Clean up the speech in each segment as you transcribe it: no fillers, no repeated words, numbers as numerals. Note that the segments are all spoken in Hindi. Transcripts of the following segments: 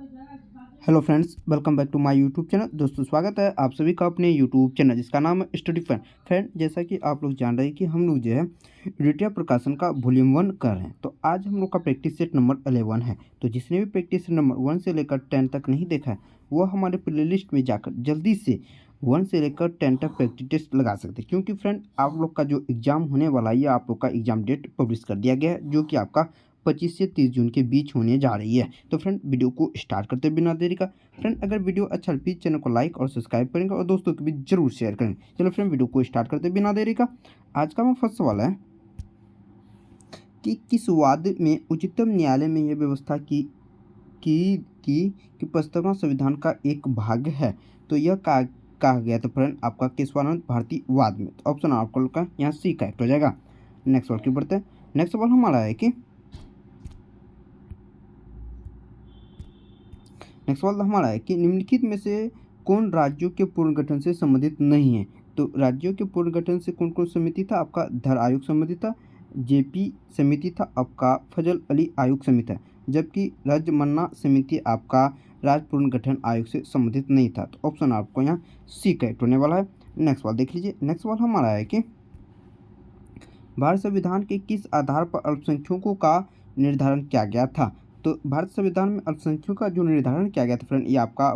Hello friends, welcome back to my YouTube channel. दोस्तों, स्वागत है आप सभी का अपने यूट्यूब चैनल जिसका नाम है स्टडी फैन। फ्रेंड, जैसा कि आप लोग जान रहे हैं कि हम लोग जो है द्वितीय प्रकाशन का वॉल्यूम 1 कर रहे हैं। तो आज हम लोग का प्रैक्टिस सेट नंबर 11 है। तो जिसने भी प्रैक्टिस सेट नंबर 1 से लेकर 10 तक नहीं देखा है वह हमारे प्लेलिस्ट में जाकर जल्दी से 1 से लेकर 10 तक प्रैक्टिस टेस्ट लगा सकते हैं, क्योंकि फ्रेंड आप लोग का जो एग्ज़ाम होने वाला है ये आप लोग का एग्ज़ाम डेट पब्लिश कर दिया गया है, जो कि आपका 25 से 30 जून के बीच होने जा रही है। तो फ्रेंड, वीडियो को स्टार्ट करते बिना देरी का। फ्रेंड, अगर वीडियो अच्छा प्लीज चैनल को लाइक और सब्सक्राइब करेंगे और दोस्तों को भी जरूर शेयर करेंगे। चलो फ्रेंड, वीडियो को स्टार्ट करते बिना देरी का। आज का हमारा फर्स्ट सवाल है कि किस वाद में उच्चतम न्यायालय में यह व्यवस्था की प्रस्तावना संविधान का एक भाग है। तो यह कहा गया। तो फ्रेंड, आपका केशवानंद भारती वाद में। तो ऑप्शन आपको का यहाँ सी करेक्ट हो जाएगा। नेक्स्ट सवाल की बढ़ते हैं। नेक्स्ट सवाल हमारा है कि निम्नलिखित में से कौन राज्यों के पुनर्गठन से संबंधित नहीं है। तो राज्यों के पुनर्गठन से कौन कौन समिति था? आपका धर आयोग समिति था, जेपी समिति था, आपका फजल अली आयोग समिति था, जबकि राजमन्ना समिति आपका राज्य पुनर्गठन आयोग से संबंधित नहीं था। तो ऑप्शन आपको यहाँ सी करेक्ट होने वाला है। नेक्स्ट सवाल देख लीजिए। नेक्स्ट सवाल हमारा है कि भारत संविधान के किस आधार पर अल्पसंख्यकों का निर्धारण किया गया था। तो भारत संविधान में अल्पसंख्यकों का जो निर्धारण किया गया था फ्रेंड, ये आपका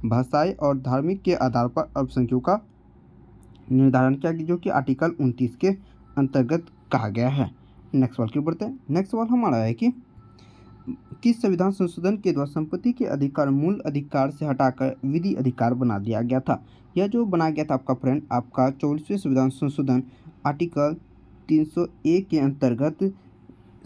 भाषाई और धार्मिक के आधार पर अल्पसंख्यकों का निर्धारण किया गया, जो कि आर्टिकल 29 के अंतर्गत कहा गया है। नेक्स्ट सवाल की बढ़ते हैं। नेक्स्ट सवाल हमारा है कि किस संविधान संशोधन के द्वारा संपत्ति के अधिकार मूल अधिकार से हटाकर विधि अधिकार बना दिया गया था। यह जो बनाया गया था आपका फ्रेंड, आपका 24वें संविधान संशोधन आर्टिकल 301 के अंतर्गत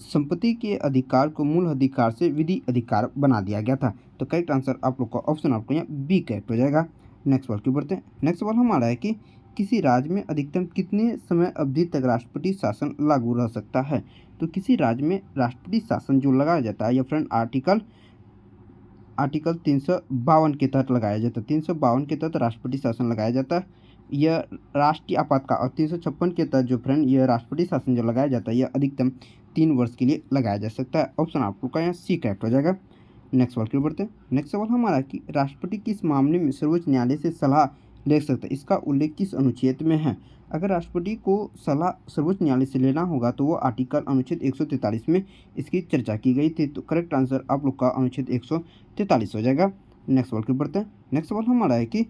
संपत्ति के अधिकार को मूल अधिकार से विधि अधिकार बना दिया गया था। तो करेक्ट आंसर आप लोग का ऑप्शन आपको यहाँ बी करेक्ट हो जाएगा। नेक्स्ट सवाल की बढ़ते हैं। नेक्स्ट सवाल हमारा है कि किसी राज्य में अधिकतम कितने समय अवधि तक राष्ट्रपति शासन लागू रह सकता है। तो किसी राज्य में राष्ट्रपति शासन जो लगाया जाता है, यह फ्रेंड आर्टिकल 352 के तहत लगाया जाता है। 352 के तहत राष्ट्रपति शासन लगाया जाता है। यह राष्ट्रीय आपातकाल और 356 के तहत जो फ्रेंड यह राष्ट्रपति शासन जो लगाया जाता है, यह अधिकतम 3 वर्ष के लिए लगाया जा सकता है। ऑप्शन आपको का यहाँ सी करेक्ट हो जाएगा। नेक्स्ट सवाल की बढ़ते हैं। नेक्स्ट सवाल हमारा कि राष्ट्रपति किस मामले में सर्वोच्च न्यायालय से सलाह ले सकता है, इसका उल्लेख किस अनुच्छेद में है। अगर राष्ट्रपति को सलाह सर्वोच्च न्यायालय से लेना होगा तो वो आर्टिकल अनुच्छेद 143 में इसकी चर्चा की गई थी। तो करेक्ट आंसर आप लोग का अनुच्छेद 143 हो जाएगा। नेक्स्ट सवाल की बढ़ते हैं। नेक्स्ट सवाल हमारा है कि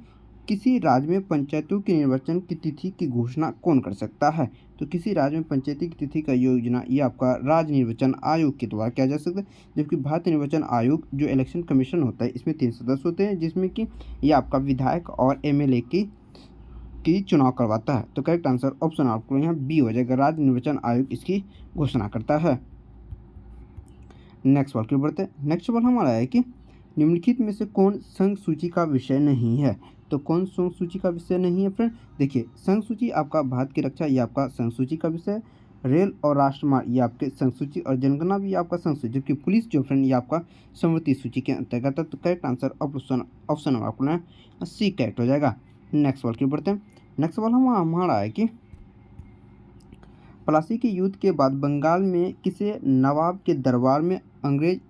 किसी राज्य में पंचायतों के निर्वाचन की तिथि की घोषणा कौन कर सकता है। तो किसी राज्य में पंचायती की तिथि का योजना ये आपका राज्य निर्वाचन आयोग के द्वारा किया जा सकता है, जबकि भारतीय निर्वाचन आयोग जो इलेक्शन कमीशन होता है इसमें 3 सदस्य होते हैं, जिसमें कि ये आपका विधायक और एमएलए की चुनाव करवाता है। तो करेक्ट आंसर ऑप्शन आपको यहाँ बी हो जाएगा, राज्य निर्वाचन आयोग इसकी घोषणा करता है। नेक्स्ट सवाल की बढ़ते हैं। नेक्स्ट सवाल हमारा है कि निम्नलिखित में से कौन संघ सूची का विषय नहीं है। तो कौन संघ सूची का विषय नहीं है फ्रेंड? देखिए, संघ सूची आपका भारत की रक्षा ये आपका संघ सूची का विषय है। रेल और राष्ट्रमार्ग ये आपके संघ सूची और जनगणना भी आपका संघ सूची, जबकि पुलिस जो फ्रेंड ये आपका समवर्ती सूची के अंतर्गत है। तो करेक्ट आंसर ऑप्शन आपको सी करेक्ट हो जाएगा। नेक्स्ट सवाल की बढ़ते हैं। नेक्स्ट सवाल हमारा है कि प्लासी के युद्ध के बाद बंगाल में किसे नवाब के दरबार में अंग्रेज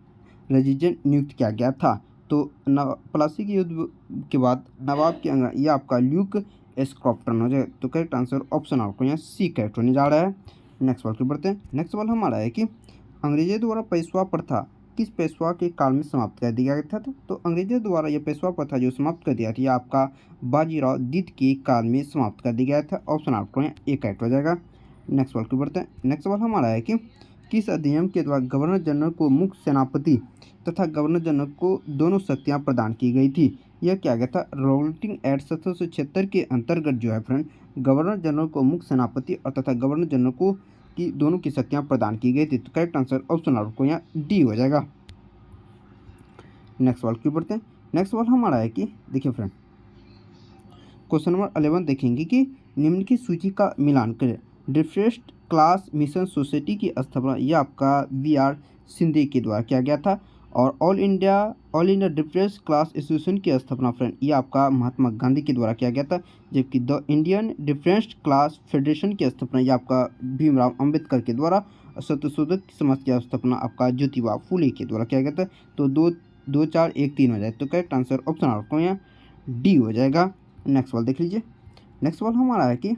रेजिडेंट नियुक्त किया गया था। तो प्लासी के युद्ध के बाद नवाब के ये आपका ल्यूक स्क्रॉप्टन हो जाए। तो करेक्ट आंसर ऑप्शन आपको यहाँ सी करेक्ट होने जा रहा है। नेक्स्ट सवाल की बढ़ते हैं। नेक्स्ट सवाल हमारा है कि अंग्रेजों द्वारा पेशवा प्रथा किस पेशवा के काल में समाप्त कर दिया गया था। तो अंग्रेजों द्वारा यह पेशवा प्रथा जो समाप्त कर दिया था, यह आपका बाजीराव द्वितीय के काल में समाप्त कर दिया गया था। ऑप्शन आपको यहाँ ए करेक्ट हो जाएगा। नेक्स्ट सवाल की बढ़ते हैं। नेक्स्ट सवाल हमारा है कि किस अधिनियम के द्वारा गवर्नर जनरल को मुख्य सेनापति तथा गवर्नर जनरल को दोनों शक्तियां प्रदान की गई थी। यह क्या गया था? रोलिंग एक्ट 1776 के अंतर्गत जो है फ्रेंड गवर्नर जनरल को मुख्य सेनापति और तथा गवर्नर जनरल को की दोनों की शक्तियां प्रदान की गई थी। तो करेक्ट आंसर ऑप्शन आपको यहाँ डी हो जाएगा। नेक्स्ट सवाल की बढ़ते हैं। नेक्स्ट सवाल हमारा है कि देखिए फ्रेंड, क्वेश्चन नंबर 11 देखेंगे कि निम्नलिखित सूची का मिलान करें। डिप्रेस्ड क्लास मिशन सोसाइटी की स्थापना यह आपका BR सिंधे के द्वारा किया गया था, और all India depressed class association की स्थापना फ्रेंड ये आपका महात्मा गांधी के द्वारा किया गया था, जबकि the Indian depressed class federation की स्थापना ये आपका भीमराव अंबेडकर के द्वारा सत्यशोधक समाज की स्थापना आपका ज्योतिबा फूले के द्वारा किया गया था। तो 2 2 4 1 3 हो जाए, तो करेक्ट आंसर ऑप्शन आपको यहाँ डी हो जाएगा। नेक्स्ट सवाल देख लीजिए। नेक्स्ट सवाल हमारा है कि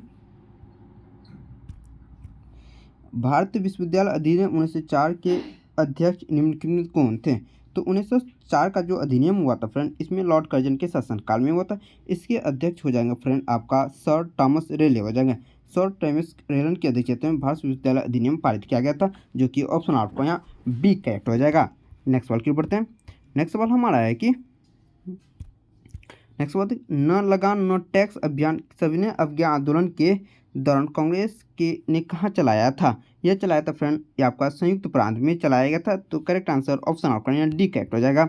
भारतीय विश्वविद्यालय अधिनियम 1904 के अध्यक्ष निम्नलिखित कौन थे? तो 1904 का जो अधिनियम हुआ था फ्रेंड, इसमें लॉर्ड कर्जन के शासनकाल में हुआ था। इसके अध्यक्ष हो जाएंगे फ्रेंड आपका सर थॉमस रेले हो जाएंगे। सर थॉमस रेलन की अध्यक्षता में भारत विश्वविद्यालय अधिनियम पारित किया गया था, जो कि ऑप्शन आपको यहाँ बी करेक्ट हो जाएगा। नेक्स्ट सवाल की ओर बढ़ते हैं। नेक्स्ट सवाल हमारा है कि नेक्स्ट बात, न लगान न टैक्स अभियान सविनय अवज्ञा आंदोलन के दौरान कांग्रेस के ने कहाँ चलाया था? यह चलाया था फ्रेंड, ये आपका संयुक्त प्रांत में चलाया गया था। तो करेक्ट आंसर ऑप्शन आपका यहाँ डी करेक्ट हो जाएगा।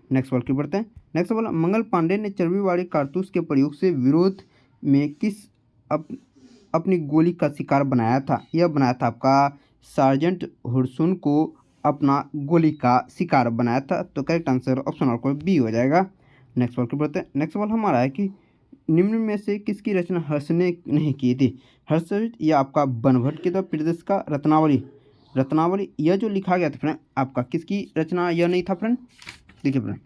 नेक्स्ट सवाल की बढ़ते हैं। नेक्स्ट सवाल, मंगल पांडे ने चर्बी वाले कारतूस के प्रयोग से विरोध में किस अपनी गोली का शिकार बनाया था? यह बनाया था आपका सार्जेंट हुडसुन को अपना गोली का शिकार बनाया था। तो करेक्ट आंसर ऑप्शन आपको बी हो जाएगा। नेक्स्ट सवाल की बढ़ते हैं। नेक्स्ट सवाल हमारा है कि निम्न में से किसकी रचना हर्ष ने नहीं की थी? हर्षचरित यह आपका बनभट्ट के द्वारा प्रदेश का रत्नावली यह जो लिखा गया था फ्रेंड, आपका किसकी रचना यह नहीं था फ्रेंड? देखिए फ्रेंड,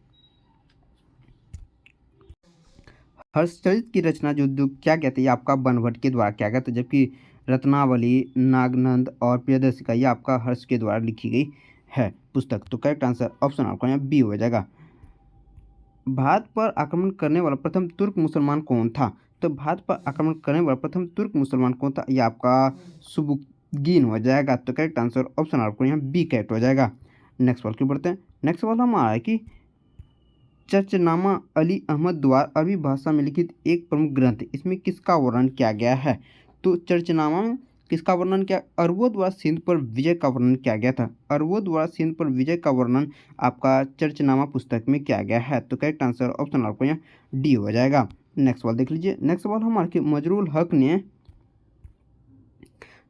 हर्षचरित की रचना जो क्या गया था, यह आपका बनभट्ट के द्वारा किया गया था, जबकि रत्नावली, नागनंद और प्रियदर्शिका यह आपका हर्ष के द्वारा लिखी गई है पुस्तक। तो करेक्ट आंसर ऑप्शन आपका यहाँ बी हो जाएगा। भारत पर आक्रमण करने वाला प्रथम तुर्क मुसलमान कौन था? तो भारत पर आक्रमण करने वाला प्रथम तुर्क मुसलमान कौन था? यह आपका सुबुकीन हो जाएगा। तो करेक्ट आंसर ऑप्शन आपको यहाँ बी करेक्ट हो जाएगा। नेक्स्ट सवाल की बढ़ते हैं। नेक्स्ट सवाल हमारा है कि चर्चनामा अली अहमद द्वारा अरबी भाषा में लिखित एक प्रमुख ग्रंथ, इसमें किसका वर्णन किया गया है? तो चर्चनामा में किसका वर्णन किया? अरबों द्वारा सिंध पर विजय का वर्णन किया गया था। अरबों द्वारा सिंध पर विजय का वर्णन आपका चर्चनामा पुस्तक में किया गया है। तो करेक्ट आंसर ऑप्शन आपको यहाँ डी हो जाएगा। नेक्स्ट सवाल देख लीजिए। नेक्स्ट सवाल हमारे कि मजरूल हक ने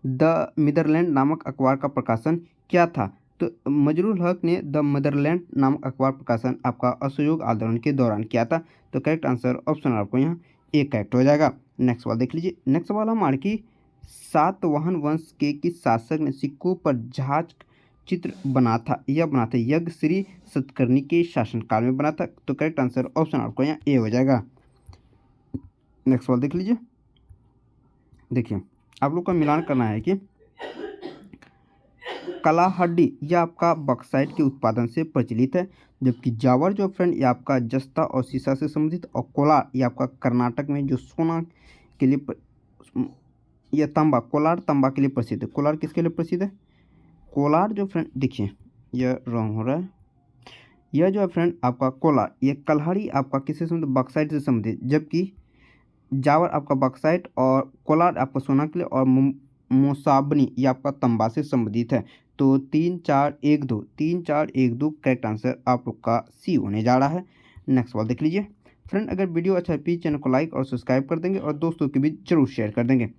द नीदरलैंड नामक अखबार का प्रकाशन क्या था? तो मजरूल हक ने द मदरलैंड नामक अखबार प्रकाशन आपका असहयोग आंदोलन के दौरान किया था। तो करेक्ट आंसर ऑप्शन आपको यहाँ ए करेक्ट हो जाएगा। नेक्स्ट सवाल देख लीजिए। नेक्स्ट सवाल हमारे की सातवाहन वंश के किस शासक ने सिक्कों पर जहाज चित्र बना था? यह बना था यज्ञ श्री सतकर्णी के शासनकाल में बना था। तो करेक्ट आंसर ऑप्शन आपको यहाँ ए हो जाएगा। नेक्स्ट सवाल देख लीजिए। देखिए, आप लोग का मिलान करना है कि कलाहड्डी यह आपका बक्साइट के उत्पादन से प्रचलित है, जबकि जावर जो फ्रेंड ये आपका जस्ता और सीसा से संबंधित, और कोलार ये आपका कर्नाटक में जो सोना के लिए यह तांबा, कोलार तांबा के लिए प्रसिद्ध है। कोलार किसके लिए प्रसिद्ध है? कोलार जो फ्रेंड, देखिए यह रॉन्ग हो रहा है। यह जो है फ्रेंड आपका कोलार, ये कल्हाड़ी आपका किससे संबंधित? बक्साइट से संबंधित, जबकि जावर आपका बक्साइट और कोलार आपका सोना के लिए, और मोसाबनी ये आपका तंबा से संबंधित है। तो 3 4 1 2 करेक्ट आंसर आप लोग का सी होने जा रहा है। नेक्स्ट सवाल देख लीजिए। फ्रेंड, अगर वीडियो अच्छा है प्लीज़ चैनल को लाइक और सब्सक्राइब कर देंगे और दोस्तों के बीच जरूर शेयर कर देंगे।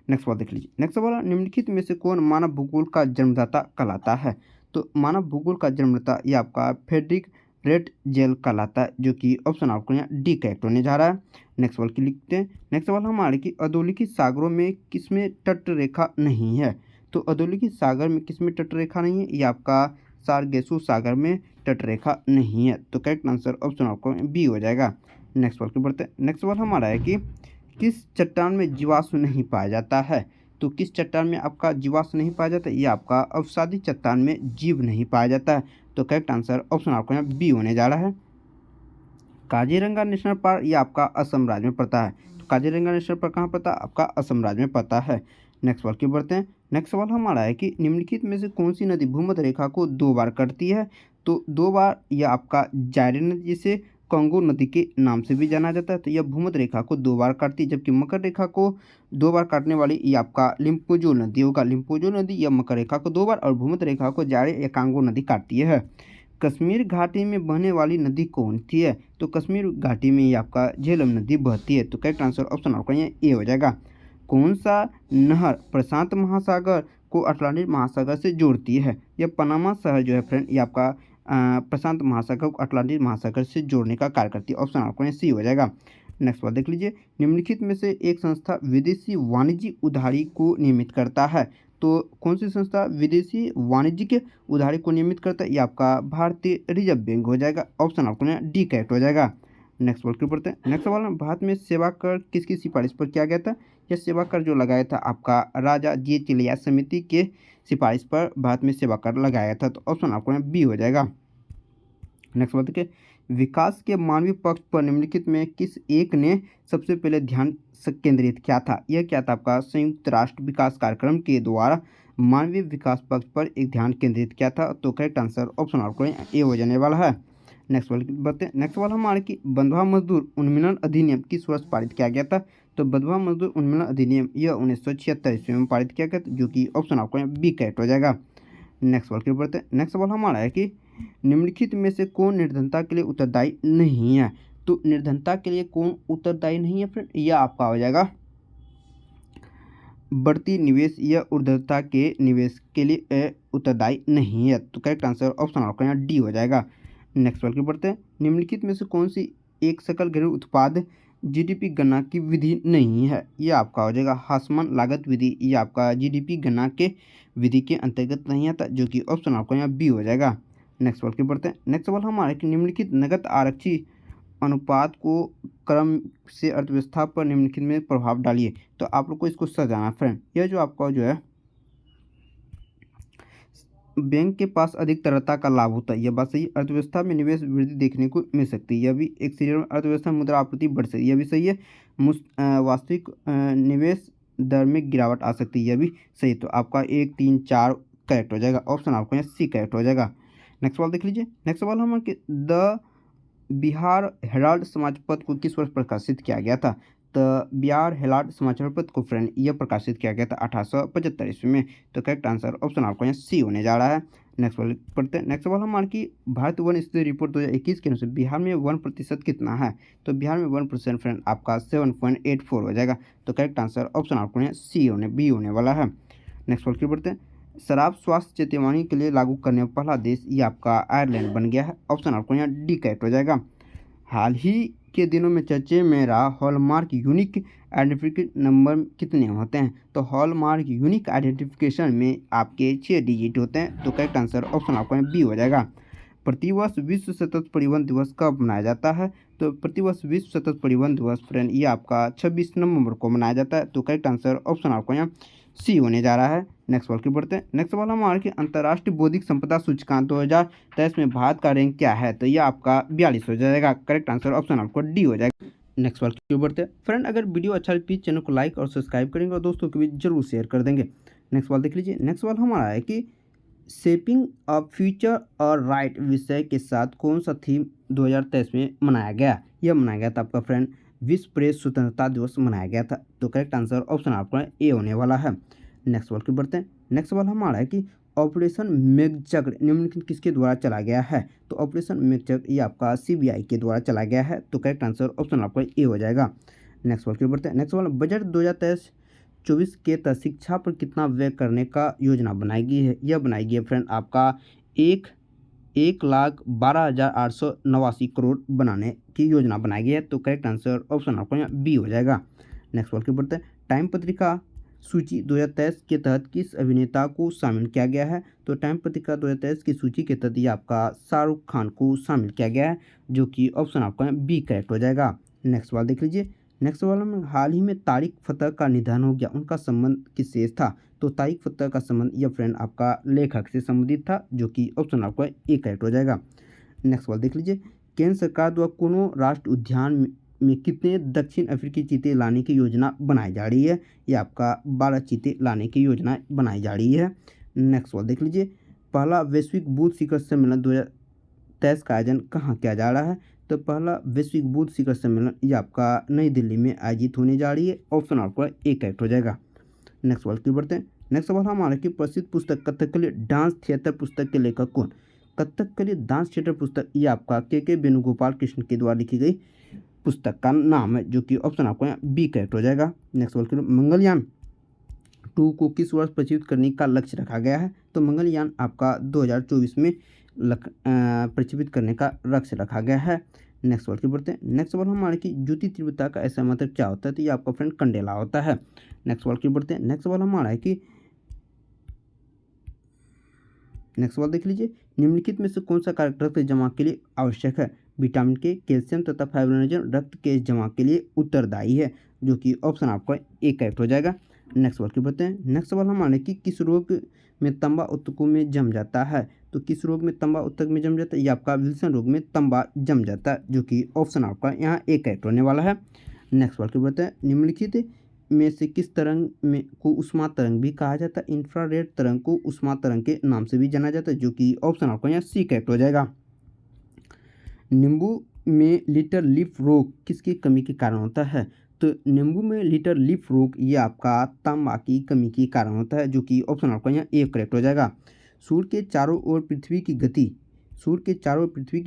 नेक्स्ट सवाल देख लीजिए। नेक्स्ट सवाल, निम्नलिखित में से कौन मानव भूगोल का जन्मदाता कहलाता है? तो मानव भूगोल का जन्मदाता ये आपका फ्रेडरिक रेट जेल कहलाता है, जो कि ऑप्शन आपको यहाँ डी करेक्ट होने जा रहा है। नेक्स्ट सवाल की लिखते हैं। नेक्स्ट सवाल हमारे कि अधोलिखित सागरों में किसमें तट रेखा नहीं है? तो अधोलिखित सागर में किसमें तट रेखा नहीं है? ये आपका सारगेसु सागर में तट रेखा नहीं है। तो करेक्ट आंसर ऑप्शन आपको बी हो जाएगा। नेक्स्ट सवाल की बढ़ते हैं। नेक्स्ट सवाल हमारा है कि किस चट्टान में जीवाश्म नहीं पाया जाता है? तो किस चट्टान में आपका जीवाश्म नहीं पाया जाता है? ये आपका अवसादी चट्टान में जीव नहीं पाया जाता है। तो करेक्ट आंसर ऑप्शन आपको यहाँ बी होने जा रहा है। काजीरंगा नेशनल पार्क ये आपका असम राज्य में पड़ता है। तो काजीरंगा नेशनल पार्क कहाँ पड़ता है? आपका असम राज्य में पड़ता है। नेक्स्ट सवाल की बढ़ते हैं। नेक्स्ट सवाल हमारा है कि निम्नलिखित में से कौन सी नदी भूमध्य रेखा को 2 बार कटती है? तो 2 बार यह आपका जायरे नदी, जिसे कांगो नदी के नाम से भी जाना जाता है, तो यह भूमध्य रेखा को 2 बार काटती है। जबकि मकर रेखा को 2 बार काटने वाली ये आपका लिम्पोजो नदी होगा। लिम्पोजो नदी यह मकर रेखा को 2 बार और भूमध्य रेखा को जायरे या कांगो नदी काटती है। कश्मीर घाटी में बहने वाली नदी कौन सी है? तो कश्मीर घाटी में ये आपका झेलम नदी बहती है। तो करेक्ट आंसर ऑप्शन आपका यहाँ ए हो जाएगा। कौन सा नहर प्रशांत महासागर को अटलांटिक महासागर से जोड़ती है? यह पनामा शहर जो है फ्रेंड, ये आपका प्रशांत महासागर को अटलांटिक महासागर से जोड़ने का कार्य करती है। ऑप्शन आपको यहाँ सी हो जाएगा। नेक्स्ट बात देख लीजिए। निम्नलिखित में से एक संस्था विदेशी वाणिज्य उधारी को नियमित करता है? तो कौन सी संस्था विदेशी वाणिज्यिक उधारी को नियमित करता है? ये आपका भारतीय रिजर्व बैंक हो जाएगा। ऑप्शन आपको ना डी करेक्ट हो जाएगा। नेक्स्ट सवाल क्यों पढ़ते हैं। नेक्स्ट सवाल में भारत में सेवा कर किसकी सिफारिश पर किया गया था? यह सेवा कर जो लगाया था आपका राजा जी चिलिया समिति के सिफारिश पर भारत में सेवा कर लगाया था। तो ऑप्शन आपको ना बी हो जाएगा। नेक्स्ट सवाल देखिए, विकास के मानवीय पक्ष पर निम्नलिखित में किस एक ने सबसे पहले ध्यान केंद्रित किया था? यह क्या था? आपका संयुक्त राष्ट्र विकास कार्यक्रम के द्वारा मानवीय विकास पक्ष पर एक ध्यान केंद्रित किया था। तो करेक्ट आंसर ऑप्शन आपको ए हो जाने वाला है। नेक्स्ट सवाल बताते नेक्स्ट सवाल हमारे कि बंधुआ मजदूर उन्मूलन अधिनियम किस वर्ष पारित किया गया था? तो बंधुआ मजदूर उन्मूलन अधिनियम यह 1976 ईस्वी में पारित किया गया था, जो कि ऑप्शन आपको बी करेक्ट हो जाएगा। नेक्स्ट सवाल की ओर बढ़ते हैं। नेक्स्ट सवाल हमारा है कि निम्नलिखित में से कौन निर्धनता के लिए उत्तरदायी नहीं है? तो निर्धनता के लिए कौन उत्तरदायी नहीं है फ्रेंड? यह आपका हो जाएगा बढ़ती निवेश या ऊर्ध्वता के निवेश के लिए उत्तरदायी नहीं है। तो करेक्ट आंसर ऑप्शन आपका यहाँ डी हो जाएगा। नेक्स्ट सवाल की बढ़ते हैं। निम्नलिखित में से कौन सी एक सकल घरेलू उत्पाद जीडीपी गणना की विधि नहीं है? यह आपका हो जाएगा हासमान लागत विधि। ये आपका जीडीपी गणना के विधि के अंतर्गत नहीं आता, जो कि ऑप्शन आपका यहाँ बी हो जाएगा। नेक्स्ट सवाल की बढ़ते हैं। नेक्स्ट सवाल हमारा कि निम्नलिखित नगद आरक्षी अनुपात को क्रम से अर्थव्यवस्था पर निम्नलिखित में प्रभाव डालिए। तो आप लोग को इसको सजाना फ्रेंड। यह जो आपका जो है बैंक के पास अधिक तरलता का लाभ होता है, यह बात सही। अर्थव्यवस्था में निवेश वृद्धि देखने को मिल सकती है, यह भी एक सही। अर्थव्यवस्था में मुद्रा आपूर्ति बढ़ सकती है, यह भी सही है। वास्तविक निवेश दर में गिरावट आ सकती है, यह भी सही। तो आपका 1, 3, 4 करेक्ट हो जाएगा। ऑप्शन आपका यहाँ सी करेक्ट हो जाएगा। नेक्स्ट सवाल देख लीजिए। नेक्स्ट सवाल हम द बिहार हेराल्ड समाचार पत्र को किस वर्ष प्रकाशित किया गया था? तो बिहार हेराल्ड समाचार पत्र को फ्रेंड यह प्रकाशित किया गया था 1875 ईस्वी में। तो करेक्ट आंसर ऑप्शन आपको यहाँ सी होने जा रहा है। नेक्स्ट सवाल पढ़ते हैं। नेक्स्ट सवाल हमारे की भारत वन स्थिति रिपोर्ट 2021 के अनुसार बिहार में 1% कितना है? तो बिहार में 1% फ्रेंड आपका 7.84 हो जाएगा। तो करेक्ट आंसर ऑप्शन आपको यहाँ सी होने बी होने वाला है। नेक्स्ट सवाल की पढ़ते हैं। शराब स्वास्थ्य चेतावनी के लिए लागू करने वाला पहला देश ये आपका आयरलैंड बन गया है। ऑप्शन आपको यहाँ डी करेक्ट हो जाएगा। हाल ही के दिनों में चर्चे में रहा हॉलमार्क यूनिक आइडेंटिफिकेशन नंबर कितने होते हैं? तो हॉलमार्क यूनिक आइडेंटिफिकेशन में आपके 6 डिजिट होते हैं। तो करेक्ट आंसर ऑप्शन आपको बी हो जाएगा। प्रतिवर्ष विश्व सतत परिवहन दिवस कब मनाया जाता है? तो प्रतिवर्ष विश्व सतत परिवहन दिवस फ्रेंड ये आपका 26 नवंबर को मनाया जाता है। तो करेक्ट आंसर ऑप्शन आपको यहाँ सी होने जा रहा है। नेक्स्ट सवाल की बढ़ते हैं। नेक्स्ट सवाल हमारा कि अंतर्राष्ट्रीय बौद्धिक संपदा सूचकांक 2023 में भारत का रैंक क्या है? तो यह आपका 42 हो जाएगा। करेक्ट आंसर ऑप्शन आपको डी हो जाएगा। नेक्स्ट सवाल की बढ़ते हैं। फ्रेंड अगर वीडियो अच्छा लगे प्लीज चैनल को लाइक और सब्सक्राइब करेंगे और दोस्तों के बीच जरूर शेयर कर देंगे। नेक्स्ट सवाल देख लीजिए। नेक्स्ट सवाल हमारा है कि शेपिंग अ फ्यूचर और राइट विषय के साथ कौन सा थीम 2023 में मनाया गया? यह मनाया गया था आपका फ्रेंड विश्व प्रेस स्वतंत्रता दिवस मनाया गया था। तो करेक्ट आंसर ऑप्शन आपका ए होने वाला है। नेक्स्ट सवाल की बढ़ते हैं। नेक्स्ट सवाल हमारा है कि ऑपरेशन मेघचक्र निम्नलिखित किसके द्वारा चला गया है? तो ऑपरेशन मेघचक्र ये आपका सीबीआई के द्वारा चला गया है। तो करेक्ट आंसर ऑप्शन आपका ए हो जाएगा। नेक्स्ट सवाल की बढ़ते हैं। नेक्स्ट सवाल बजट 2023-24 के तहत शिक्षा पर कितना व्यय करने का योजना बनाएगी है? यह बनाएगी है फ्रेंड आपका 1,12,889 करोड़ बनाने की योजना बनाई गई है। तो करेक्ट आंसर ऑप्शन आपको यहाँ बी हो जाएगा। नेक्स्ट सवाल की बढ़ते हैं। टाइम पत्रिका सूची 2023 के तहत किस अभिनेता को शामिल किया गया है? तो टाइम पत्रिका 2023 की सूची के तहत ये आपका शाहरुख खान को शामिल किया गया है, जो कि ऑप्शन आपका बी करेक्ट हो जाएगा। नेक्स्ट सवाल देख लीजिए। नेक्स्ट सवाल में हाल ही में तारिक फतेह का निधन हो गया, उनका संबंध किससे था? तो तारिक फतेह का संबंध यह फ्रेंड आपका लेखक से संबंधित था, जो कि ऑप्शन आपका ए करेक्ट हो जाएगा। नेक्स्ट सवाल देख लीजिए। केंद्र सरकार द्वारा कोनो राष्ट्रीय उद्यान में कितने दक्षिण अफ्रीकी चीते लाने की योजना बनाई जा रही है? ये आपका 12 चीते लाने की योजना बनाई जा रही है। नेक्स्ट सवाल देख लीजिए। पहला वैश्विक बुद्ध शिखर सम्मेलन 2023 का आयोजन कहाँ किया जा रहा है? तो पहला वैश्विक बुद्ध शिखर सम्मेलन ये आपका नई दिल्ली में आयोजित होने जा रही है। ऑप्शन आपका ए करेक्ट हो जाएगा। नेक्स्ट सवाल की बढ़ते हैं। नेक्स्ट सवाल हमारा कि प्रसिद्ध पुस्तक कथकली डांस थिएटर पुस्तक के लेखक कौन? कथकली डांस थिएटर पुस्तक ये आपका के वेणुगोपाल कृष्ण के द्वारा लिखी गई पुस्तक का नाम है, जो कि ऑप्शन आपको यहाँ बी करेक्ट हो जाएगा। नेक्स्ट सवाल की मंगलयान 2 को किस वर्ष प्रक्षेपित करने का लक्ष्य रखा गया है? तो मंगलयान आपका 2024 में प्रक्षेपित करने का लक्ष्य रखा गया है। नेक्स्ट सवाल की बढ़ते हैं। नेक्स्ट सवाल हमारे की ज्योति तीव्रता का ऐसा मतलब क्या होता है? तो ये आपका फ्रेंड कंडेला होता है। नेक्स्ट सवाल की बढ़ते हैं। नेक्स्ट सवाल हमारा है कि नेक्स्ट सवाल देख लीजिए, निम्नलिखित में से कौन सा कारक रक्त जमा के लिए आवश्यक है? विटामिन के, कैल्शियम तथा फाइब्रोनोजन रक्त के जमा के लिए उत्तरदायी है, जो कि ऑप्शन आपका ए करेक्ट हो जाएगा। नेक्स्ट सवाल की बढ़ते हैं। नेक्स्ट सवाल हमारे कि किस रोग में तंबा ऊतकों में जम जाता है? तो किस रोग में तंबा ऊतक में जम जाता है? ये आपका विल्सन रोग में तंबा जम जाता है, जो कि ऑप्शन आपका यहाँ ए करेक्ट होने वाला है। नेक्स्ट सवाल की बढ़ते हैं। निम्नलिखित में से किस तरंग में को उष्मा तरंग भी कहा जाता है? इंफ्रारेड तरंग को उष्मा तरंग के नाम से भी जाना जाता है, जो कि ऑप्शन आपका यहाँ सी करेक्ट हो जाएगा। नींबू में लिटर लीफ रोग किसकी कमी के कारण होता है? तो नींबू में लिटर लीफ रोग ये आपका तांबा की कमी के कारण होता है, जो कि ऑप्शन आपका यहाँ ए करेक्ट हो जाएगा। सूर्य के चारों ओर पृथ्वी की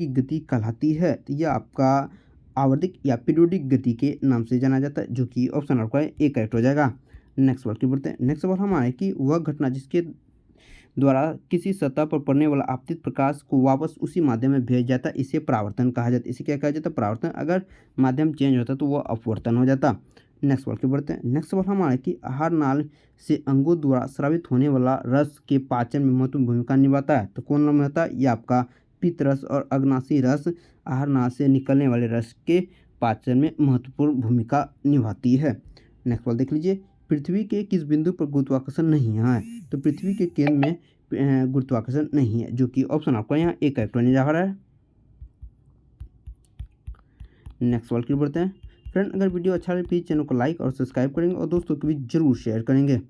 गति कहलाती है, तो यह आपका आवर्तिक या पीरियोडिक गति के नाम से जाना जाता है, जो कि ऑप्शन आपका ए करेक्ट हो जाएगा। नेक्स्ट सवाल की बढ़ते हैं। नेक्स्ट सवाल हमारा है कि वह घटना जिसके द्वारा किसी सतह पर पड़ने वाला आपतित प्रकाश को वापस उसी माध्यम में भेज जाता है, इसे परावर्तन कहा जाता है। इसे क्या कहा जाता है? परावर्तन। अगर माध्यम चेंज होता तो वह अपवर्तन हो जाता। नेक्स्ट सवाल के बढ़ते हैं। नेक्स्ट सवाल हमारा है कि आहार नाल से अंगों द्वारा स्रावित होने वाला रस के पाचन में महत्वपूर्ण भूमिका निभाता है, तो कौन में होता है? ये आपका पित्त रस और अग्नाशी रस आहार नाल से निकलने वाले रस के पाचन में महत्वपूर्ण भूमिका निभाती है। नेक्स्ट सवाल देख लीजिए, पृथ्वी के किस बिंदु पर गुरुत्वाकर्षण नहीं है? तो पृथ्वी के केंद्र में गुरुत्वाकर्षण नहीं है, जो कि ऑप्शन आपका यहाँ ए करेक्ट होने जा रहा है। नेक्स्ट सवाल की बढ़ते हैं। फ्रेंड, अगर वीडियो अच्छा लगे प्लीज चैनल को लाइक और सब्सक्राइब करेंगे और दोस्तों को भी जरूर शेयर करेंगे।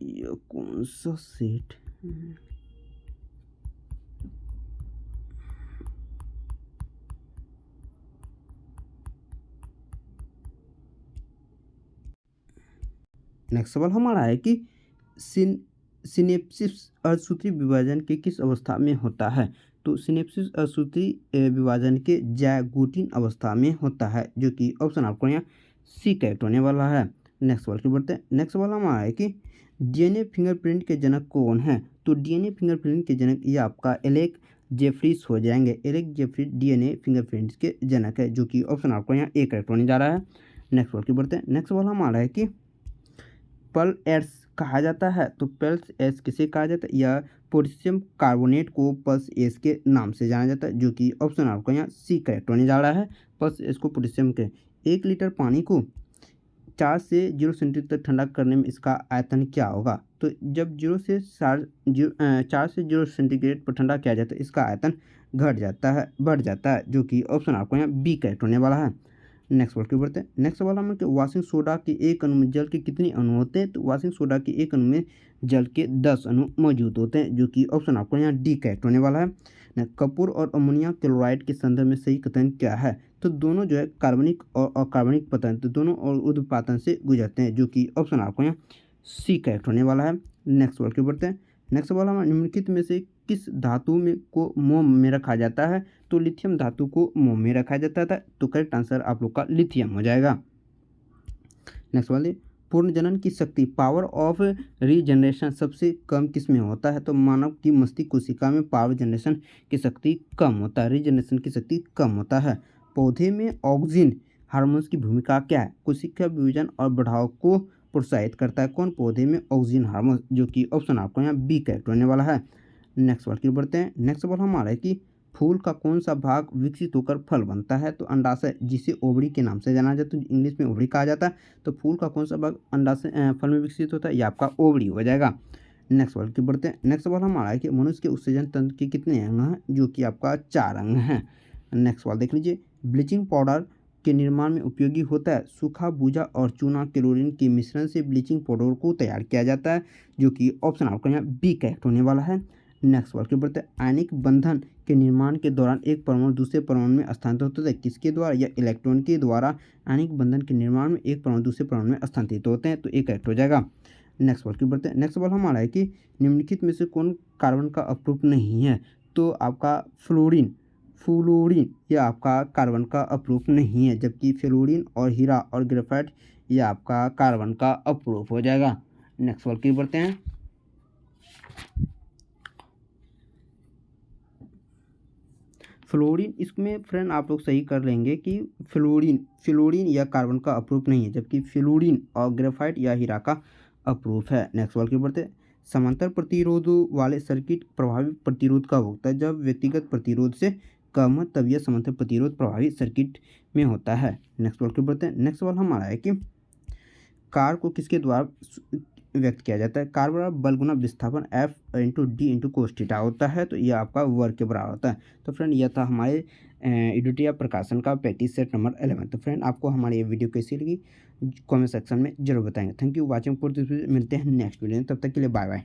ये कौन सा सेट है? नेक्स्ट सवाल हमारा है कि सिनेप्सिस अर्धसूत्री विभाजन के किस अवस्था में होता है? तो सिनेप्सिस अर्धसूत्री विभाजन के ज़ायगोटिन अवस्था में होता है, जो कि ऑप्शन आपको यहाँ सी करेक्ट होने वाला है। नेक्स्ट सवाल की बढ़ते हैं। नेक्स्ट सवाल हमारा है कि डीएनए फिंगरप्रिंट के जनक कौन है? तो डीएनए फिंगरप्रिंट के जनक ये आपका एलेक जेफरीस हो जाएंगे। एलेक जेफरीस डीएनए फिंगरप्रिंट के जनक है, जो कि ऑप्शन आपको यहाँ ए करेक्ट होने जा रहा है। नेक्स्ट सवाल की बढ़ते हैं। नेक्स्ट सवाल हमारा है कि पर्ल एड्स कहा जाता है, तो पर्ल्स एस किसे कहा जाता है? या पोटेशियम कार्बोनेट को पर्ल्स एस के नाम से जाना जाता है, जो कि ऑप्शन आपका यहाँ सी करेक्ट होने जा रहा है। पर्ल्स एस को पोटेशियम के 1 लीटर पानी को 4 से 0 सेंटीग्रेड तक ठंडा करने में इसका आयतन क्या होगा? तो जब 4 से 0 सेंटीग्रेड पर ठंडा किया जाता है, इसका आयतन बढ़ जाता है, जो कि ऑप्शन आपको यहाँ बी करेक्ट होने वाला है। नेक्स्ट सवाल की बढ़ते हैं। नेक्स्ट सवाल हमें कि वॉशिंग सोडा के एक अणु में जल के कितने अणु होते हैं? तो वॉशिंग सोडा के एक अणु में जल के 10 अणु मौजूद होते हैं, जो कि ऑप्शन आपको यहाँ डी करेक्ट होने वाला है। कपूर और अमोनिया क्लोराइड के संदर्भ में सही कथन क्या है? तो दोनों जो है कार्बनिक और अकार्बनिक पतन, तो दोनों और ऊर्ध्वपातन से गुजरते हैं, जो कि ऑप्शन आपको यहाँ सी करेक्ट होने वाला है। नेक्स्ट सवाल की बढ़ते हैं। नेक्स्ट सवाल हमारा निम्नलिखित में से किस धातु में को मोम में रखा जाता है? तो लिथियम धातु को मोम में रखा जाता था, तो करेक्ट आंसर आप लोग का लिथियम हो जाएगा। नेक्स्ट वाले, पूर्ण जनन की शक्ति पावर ऑफ रीजनरेशन सबसे कम किस में होता है? तो मानव की मस्तिष्क कोशिका में पावर जनरेशन की शक्ति कम होता है, रीजनरेशन की शक्ति कम होता है। पौधे में ऑक्सिन हार्मोन्स की भूमिका क्या है? कोशिका विभाजन और बढ़ाव को प्रोत्साहित करता है। कौन? पौधे में ऑक्सिन हार्मोन, जो कि ऑप्शन आपको यहाँ बी करेक्ट होने वाला है। नेक्स्ट सवाल की बढ़ते हैं। नेक्स्ट सवाल हमारा है कि फूल का कौन सा भाग विकसित होकर फल बनता है? तो अंडाशय, जिसे ओवरी के नाम से जाना जाता है, इंग्लिश में ओवरी कहा जाता है। तो फूल का कौन सा भाग अंडाशय फल में विकसित होता है? ये आपका ओवरी हो जाएगा। नेक्स्ट सवाल की बढ़ते हैं। नेक्स्ट सवाल हमारा है कि मनुष्य के उत्सर्जन तंत्र के कितने अंग हैं? जो कि आपका 4 अंग हैं। नेक्स्ट सवाल देख लीजिए, ब्लीचिंग पाउडर के निर्माण में उपयोगी होता है सूखा भूजा और चूना क्लोरीन के मिश्रण से ब्लीचिंग पाउडर को तैयार किया जाता है, जो कि ऑप्शन आपका यहाँ बी करेक्ट होने वाला है। नेक्स्ट सवाल के बढ़ते हैं। आयनिक बंधन के निर्माण के दौरान एक परमाणु दूसरे परमाणु में स्थानांतरित होता है, किसके द्वारा? या इलेक्ट्रॉन के द्वारा आयनिक बंधन के निर्माण में एक परमाणु दूसरे परमाणु में स्थानांतरित होते हैं, तो एक करेक्ट हो जाएगा। नेक्स्ट सवाल की बढ़ते हैं। नेक्स्ट सवाल हमारा है कि निम्नलिखित में से कौन कार्बन का अपरूप नहीं है? तो आपका फ्लोरीन यह आपका कार्बन का अपरूप नहीं है, जबकि फ्लोरीन और हीरा और ग्रेफाइट यह आपका कार्बन का अपरूप हो जाएगा। नेक्स्ट सवाल की बढ़ते हैं। फ्लोरीन, इसमें फ्रेंड आप लोग सही कर लेंगे कि फ्लोरीन या कार्बन का अपरूप नहीं है, जबकि फ्लोरीन और ग्रेफाइट या हीरा का अप्रूफ है। नेक्स्ट सवाल की ओर बढ़ते हैं। समांतर प्रतिरोधों वाले सर्किट प्रभावी प्रतिरोध कब होता है? जब व्यक्तिगत प्रतिरोध से कम हो तब यह समांतर प्रतिरोध प्रभावी सर्किट में होता है। नेक्स्ट सवाल की ओर बढ़ते हैं। नेक्स्ट सवाल हमारा है कि कार को किसके द्वारा व्यक्त किया जाता है? कार बराबर बल गुना विस्थापन F into D into cos theta होता है, तो यह आपका वर्ग के बराबर होता है। तो फ्रेंड यह था हमारे एडुटिया प्रकाशन का प्रैक्टिस सेट नंबर 11। तो फ्रेंड आपको हमारी ये वीडियो कैसी लगी कमेंट सेक्शन में जरूर बताएंगे। Thank you watching for this video. मिलते हैं नेक्स्ट वीडियो में, तब तक के लिए बाय बाय।